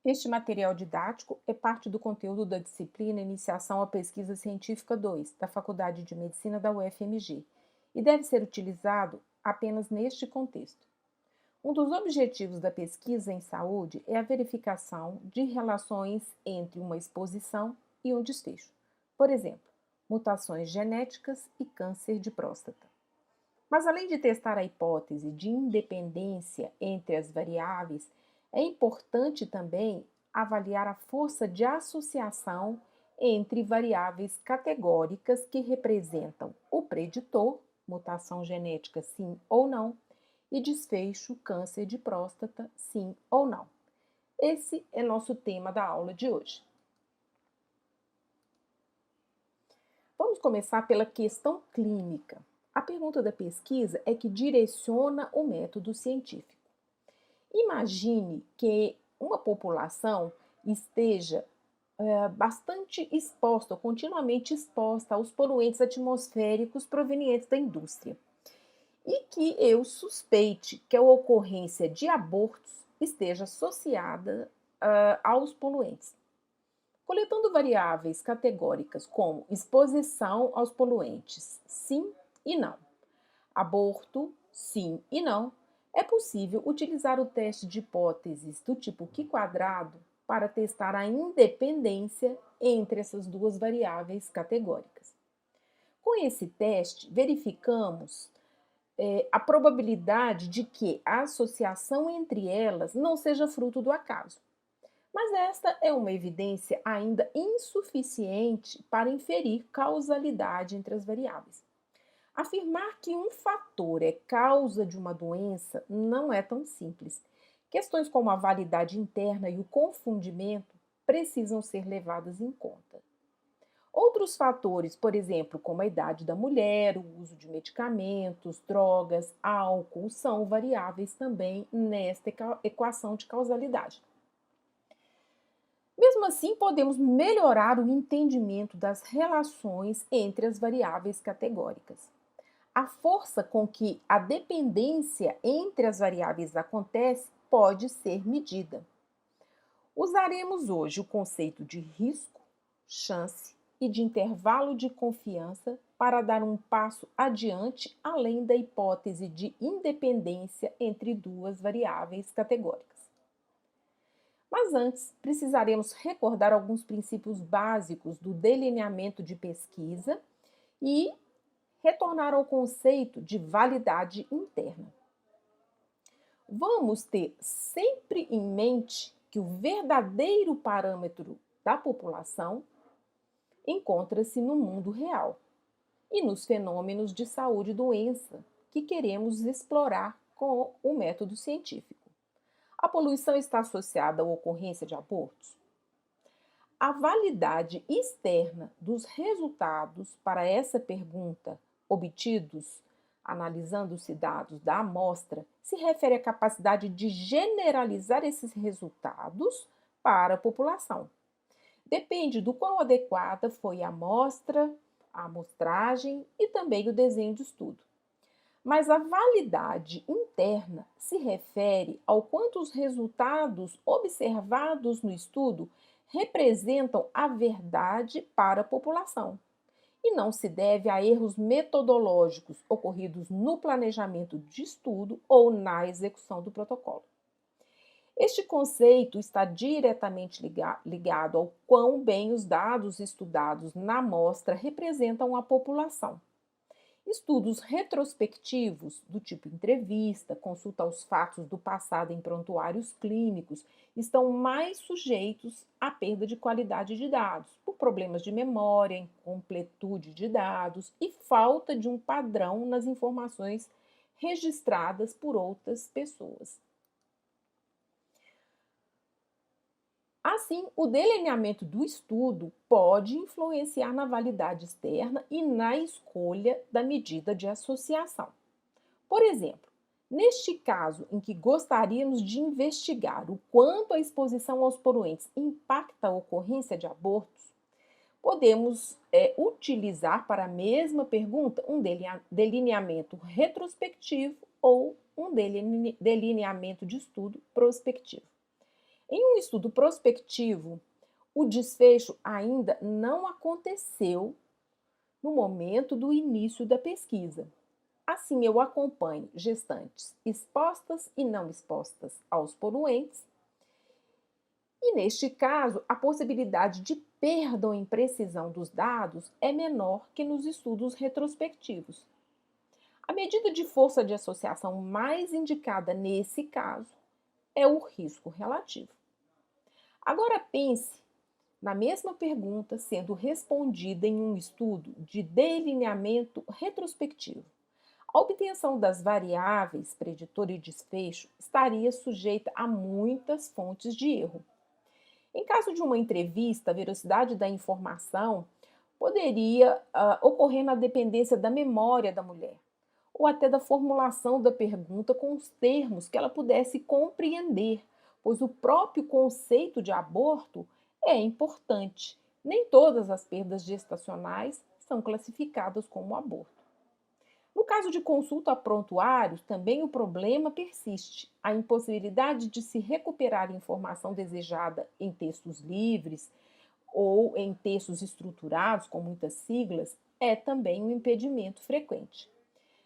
Este material didático é parte do conteúdo da disciplina Iniciação à Pesquisa Científica 2, da Faculdade de Medicina da UFMG, e deve ser utilizado apenas neste contexto. Um dos objetivos da pesquisa em saúde é a verificação de relações entre uma exposição e um desfecho. Por exemplo, mutações genéticas e câncer de próstata. Mas além de testar a hipótese de independência entre as variáveis, é importante também avaliar a força de associação entre variáveis categóricas que representam o preditor, mutação genética sim ou não, e desfecho, câncer de próstata, sim ou não. Esse é nosso tema da aula de hoje. Vamos começar pela questão clínica. A pergunta da pesquisa é que direciona o método científico. Imagine que uma população esteja bastante exposta, continuamente exposta aos poluentes atmosféricos provenientes da indústria. E que eu suspeite que a ocorrência de abortos esteja associada aos poluentes. Coletando variáveis categóricas como exposição aos poluentes, sim e não, aborto, sim e não, é possível utilizar o teste de hipóteses do tipo Q quadrado para testar a independência entre essas duas variáveis categóricas. Com esse teste, verificamos a probabilidade de que a associação entre elas não seja fruto do acaso. Mas esta é uma evidência ainda insuficiente para inferir causalidade entre as variáveis. Afirmar que um fator é causa de uma doença não é tão simples. Questões como a validade interna e o confundimento precisam ser levadas em conta. Outros fatores, por exemplo, como a idade da mulher, o uso de medicamentos, drogas, álcool, são variáveis também nesta equação de causalidade. Mesmo assim, podemos melhorar o entendimento das relações entre as variáveis categóricas. A força com que a dependência entre as variáveis acontece pode ser medida. Usaremos hoje o conceito de risco, chance e de intervalo de confiança para dar um passo adiante além da hipótese de independência entre duas variáveis categóricas. Mas antes, precisaremos recordar alguns princípios básicos do delineamento de pesquisa e retornar ao conceito de validade interna. Vamos ter sempre em mente que o verdadeiro parâmetro da população encontra-se no mundo real e nos fenômenos de saúde e doença que queremos explorar com o método científico. A poluição está associada à ocorrência de abortos? A validade externa dos resultados para essa pergunta obtidos analisando-se dados da amostra se refere à capacidade de generalizar esses resultados para a população. Depende do quão adequada foi a amostra, a amostragem e também o desenho de estudo. Mas a validade interna se refere ao quanto os resultados observados no estudo representam a verdade para a população e não se deve a erros metodológicos ocorridos no planejamento de estudo ou na execução do protocolo. Este conceito está diretamente ligado ao quão bem os dados estudados na amostra representam a população. Estudos retrospectivos, do tipo entrevista, consulta aos fatos do passado em prontuários clínicos, estão mais sujeitos à perda de qualidade de dados, por problemas de memória, incompletude de dados e falta de um padrão nas informações registradas por outras pessoas. Assim, o delineamento do estudo pode influenciar na validade externa e na escolha da medida de associação. Por exemplo, neste caso em que gostaríamos de investigar o quanto a exposição aos poluentes impacta a ocorrência de abortos, podemos utilizar para a mesma pergunta um delineamento retrospectivo ou um delineamento de estudo prospectivo. Em um estudo prospectivo, o desfecho ainda não aconteceu no momento do início da pesquisa. Assim, eu acompanho gestantes expostas e não expostas aos poluentes, e neste caso, a possibilidade de perda ou imprecisão dos dados é menor que nos estudos retrospectivos. A medida de força de associação mais indicada nesse caso é o risco relativo. Agora pense na mesma pergunta sendo respondida em um estudo de delineamento retrospectivo. A obtenção das variáveis preditor e desfecho estaria sujeita a muitas fontes de erro. Em caso de uma entrevista, a velocidade da informação poderia ocorrer na dependência da memória da mulher, ou até da formulação da pergunta com os termos que ela pudesse compreender, pois o próprio conceito de aborto é importante. Nem todas as perdas gestacionais são classificadas como aborto. No caso de consulta a prontuários, também o problema persiste. A impossibilidade de se recuperar informação desejada em textos livres ou em textos estruturados com muitas siglas é também um impedimento frequente.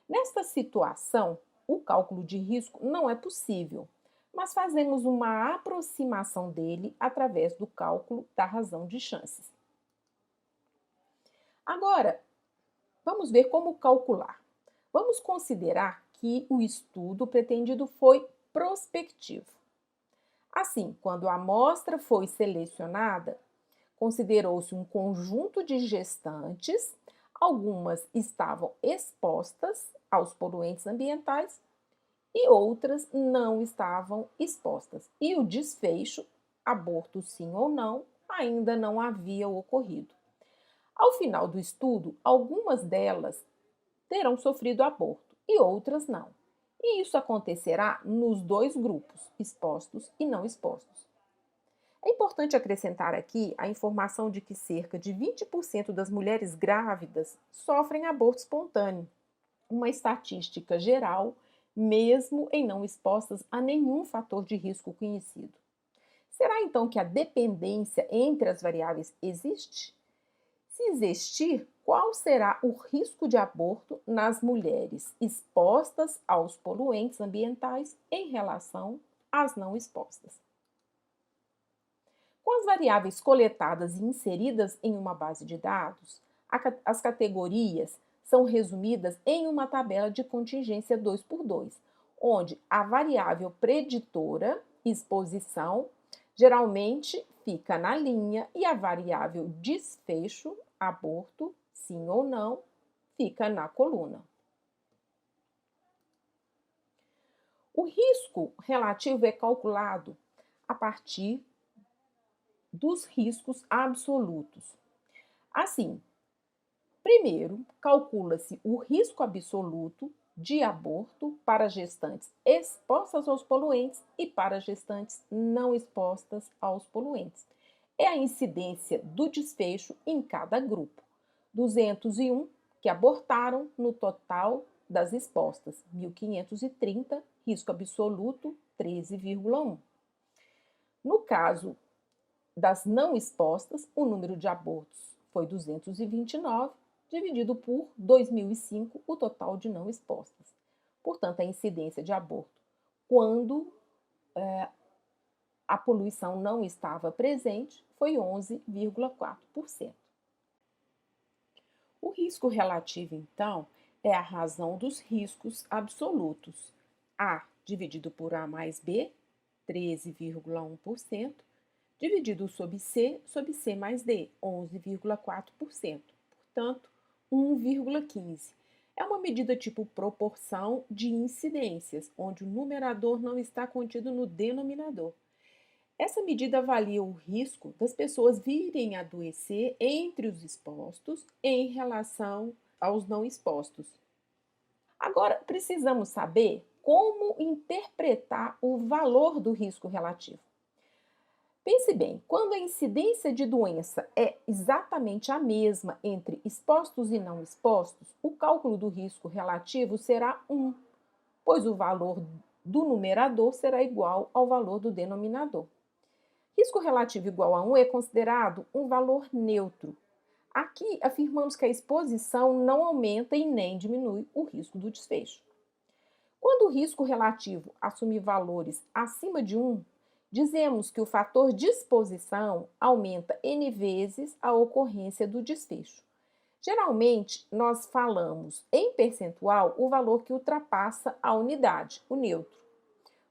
Nesta situação, o cálculo de risco não é possível, mas fazemos uma aproximação dele através do cálculo da razão de chances. Agora, vamos ver como calcular. Vamos considerar que o estudo pretendido foi prospectivo. Assim, quando a amostra foi selecionada, considerou-se um conjunto de gestantes, algumas estavam expostas aos poluentes ambientais e outras não estavam expostas. E o desfecho, aborto sim ou não, ainda não havia ocorrido. Ao final do estudo, algumas delas terão sofrido aborto e outras não. E isso acontecerá nos dois grupos, expostos e não expostos. É importante acrescentar aqui a informação de que cerca de 20% das mulheres grávidas sofrem aborto espontâneo, uma estatística geral, mesmo em não expostas a nenhum fator de risco conhecido. Será então que a dependência entre as variáveis existe? Se existir, qual será o risco de aborto nas mulheres expostas aos poluentes ambientais em relação às não expostas? Com as variáveis coletadas e inseridas em uma base de dados, as categorias são resumidas em uma tabela de contingência 2x2, onde a variável preditora, exposição, geralmente fica na linha e a variável desfecho, aborto, sim ou não, fica na coluna. O risco relativo é calculado a partir dos riscos absolutos. Assim, primeiro, calcula-se o risco absoluto de aborto para gestantes expostas aos poluentes e para gestantes não expostas aos poluentes. É a incidência do desfecho em cada grupo. 201 que abortaram no total das expostas, 1.530, risco absoluto 13,1. No caso das não expostas, o número de abortos foi 229, dividido por 2005, o total de não expostas. Portanto, a incidência de aborto, quando a poluição não estava presente, foi 11,4%. O risco relativo, então, é a razão dos riscos absolutos. A dividido por A mais B, 13,1%, dividido sobre C mais D, 11,4%. Portanto, 1,15. É uma medida tipo proporção de incidências, onde o numerador não está contido no denominador. Essa medida avalia o risco das pessoas virem a adoecer entre os expostos em relação aos não expostos. Agora, precisamos saber como interpretar o valor do risco relativo. Pense bem, quando a incidência de doença é exatamente a mesma entre expostos e não expostos, o cálculo do risco relativo será 1, pois o valor do numerador será igual ao valor do denominador. Risco relativo igual a 1 é considerado um valor neutro. Aqui afirmamos que a exposição não aumenta e nem diminui o risco do desfecho. Quando o risco relativo assume valores acima de 1, dizemos que o fator de exposição aumenta N vezes a ocorrência do desfecho. Geralmente, nós falamos em percentual o valor que ultrapassa a unidade, o neutro.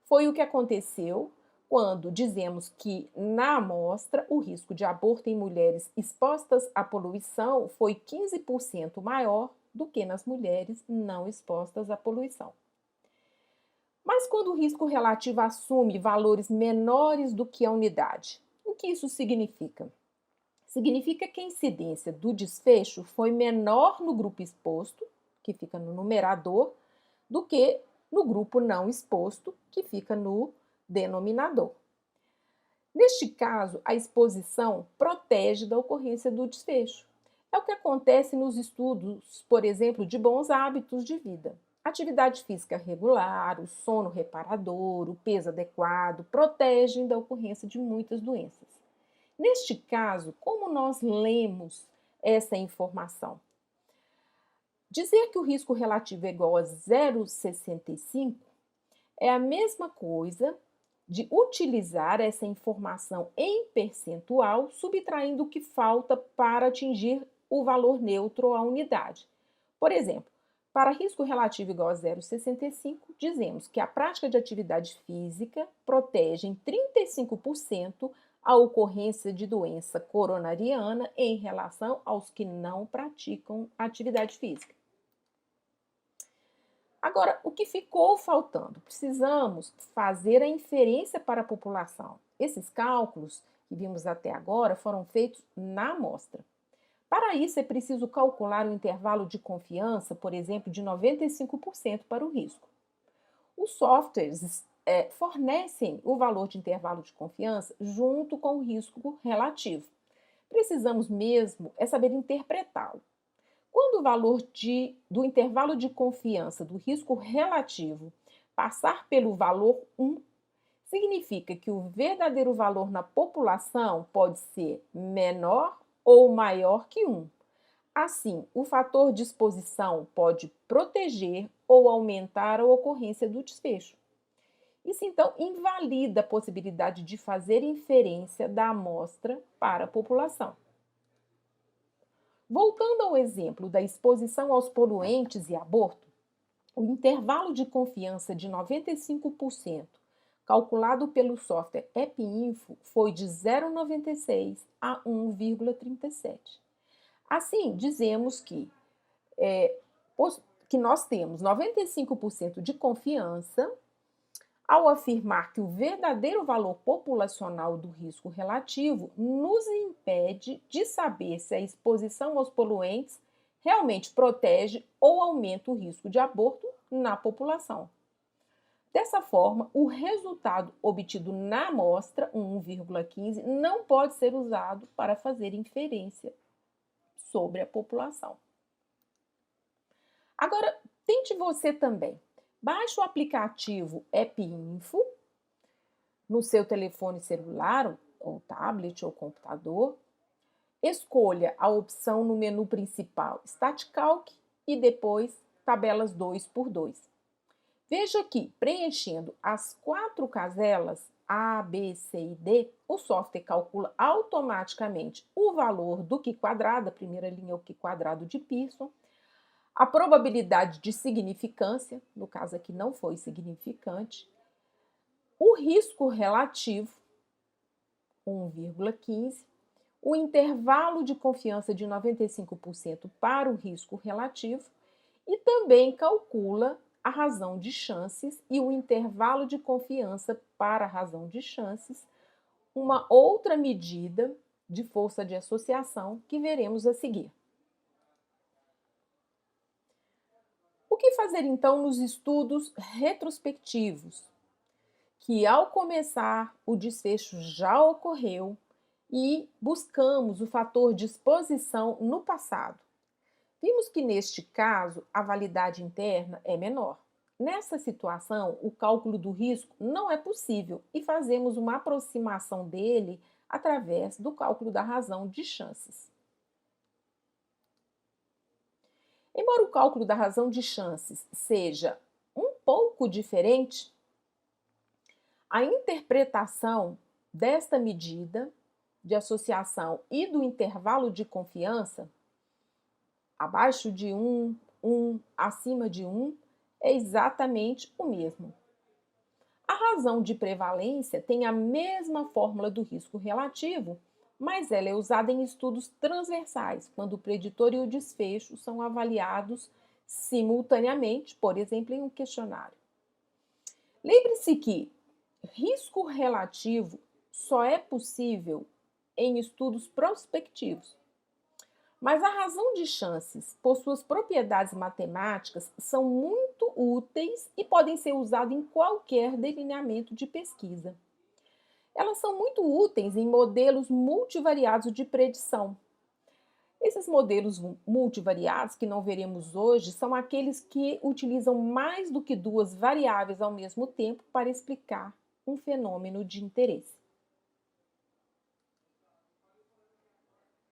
Foi o que aconteceu quando dizemos que, na amostra, o risco de aborto em mulheres expostas à poluição foi 15% maior do que nas mulheres não expostas à poluição. Mas quando o risco relativo assume valores menores do que a unidade, o que isso significa? Significa que a incidência do desfecho foi menor no grupo exposto, que fica no numerador, do que no grupo não exposto, que fica no denominador. Neste caso, a exposição protege da ocorrência do desfecho. É o que acontece nos estudos, por exemplo, de bons hábitos de vida. Atividade física regular, o sono reparador, o peso adequado protegem da ocorrência de muitas doenças. Neste caso, como nós lemos essa informação? Dizer que o risco relativo é igual a 0,65 é a mesma coisa de utilizar essa informação em percentual, subtraindo o que falta para atingir o valor neutro à unidade. Por exemplo, para risco relativo igual a 0,65, dizemos que a prática de atividade física protege em 35% a ocorrência de doença coronariana em relação aos que não praticam atividade física. Agora, o que ficou faltando? Precisamos fazer a inferência para a população. Esses cálculos que vimos até agora foram feitos na amostra. Para isso, é preciso calcular o intervalo de confiança, por exemplo, de 95% para o risco. Os softwares fornecem o valor de intervalo de confiança junto com o risco relativo. Precisamos mesmo saber interpretá-lo. Quando o valor do intervalo de confiança do risco relativo passar pelo valor 1, significa que o verdadeiro valor na população pode ser menor ou maior que 1. Assim, o fator de exposição pode proteger ou aumentar a ocorrência do desfecho. Isso, então, invalida a possibilidade de fazer inferência da amostra para a população. Voltando ao exemplo da exposição aos poluentes e aborto, o intervalo de confiança de 95%, calculado pelo software EpiInfo, foi de 0,96 a 1,37. Assim, dizemos que nós temos 95% de confiança ao afirmar que o verdadeiro valor populacional do risco relativo nos impede de saber se a exposição aos poluentes realmente protege ou aumenta o risco de aborto na população. Dessa forma, o resultado obtido na amostra, 1,15, não pode ser usado para fazer inferência sobre a população. Agora, tente você também. Baixe o aplicativo EpiInfo no seu telefone celular, ou tablet, ou computador. Escolha a opção no menu principal StatCalc e depois tabelas 2x2. Veja que, preenchendo as 4 caselas A, B, C e D, o software calcula automaticamente o valor do Q quadrado, a primeira linha é o Q quadrado de Pearson, a probabilidade de significância, no caso aqui não foi significante, o risco relativo, 1,15, o intervalo de confiança de 95% para o risco relativo e também calcula a razão de chances e o intervalo de confiança para a razão de chances, uma outra medida de força de associação que veremos a seguir. O que fazer então nos estudos retrospectivos? Que ao começar o desfecho já ocorreu e buscamos o fator de exposição no passado. Vimos que neste caso a validade interna é menor. Nessa situação, o cálculo do risco não é possível e fazemos uma aproximação dele através do cálculo da razão de chances. Embora o cálculo da razão de chances seja um pouco diferente, a interpretação desta medida de associação e do intervalo de confiança, abaixo de 1, acima de 1, é exatamente o mesmo. A razão de prevalência tem a mesma fórmula do risco relativo, mas ela é usada em estudos transversais, quando o preditor e o desfecho são avaliados simultaneamente, por exemplo, em um questionário. Lembre-se que risco relativo só é possível em estudos prospectivos. Mas a razão de chances, por suas propriedades matemáticas, são muito úteis e podem ser usadas em qualquer delineamento de pesquisa. Elas são muito úteis em modelos multivariados de predição. Esses modelos multivariados, que não veremos hoje, são aqueles que utilizam mais do que duas variáveis ao mesmo tempo para explicar um fenômeno de interesse.